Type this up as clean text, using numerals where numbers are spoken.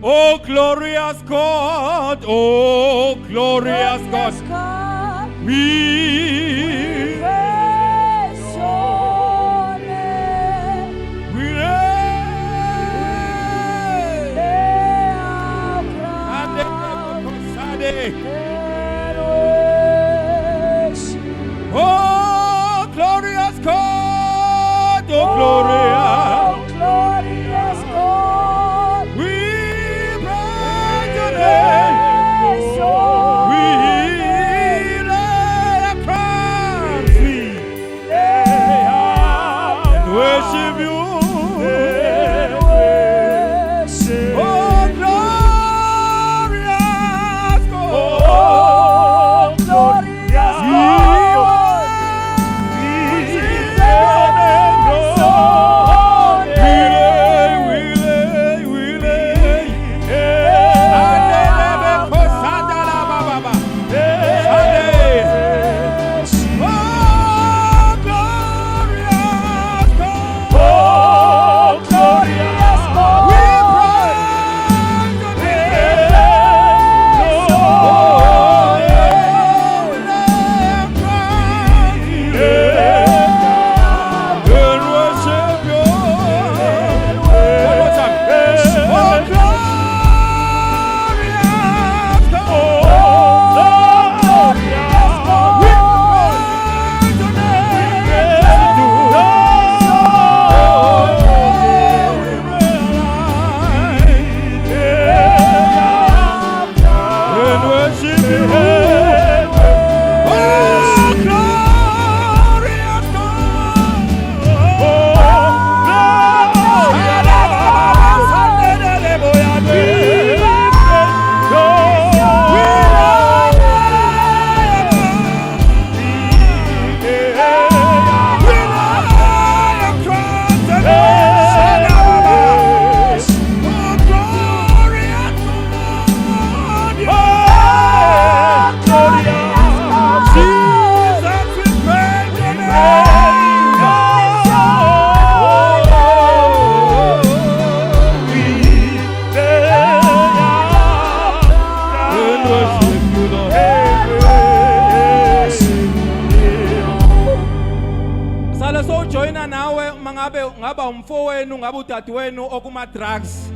Oh glorious God, oh glorious God, we praise your name. we Lay our and crowns the and worship. oh glorious God, oh glorious, Glorious God, we praise your name. praise your We name. lay our crowns Lay our and worship you. and worship. Oh glorious God, Oh, glorious God, we praise your name. we lay. And they never cause Sandala Baba. Oh glorious God, Oh, glorious God, we praise your name. Sala so joina nawe mangabe ngaba umfowenu ngabe udadewenu okuma drugs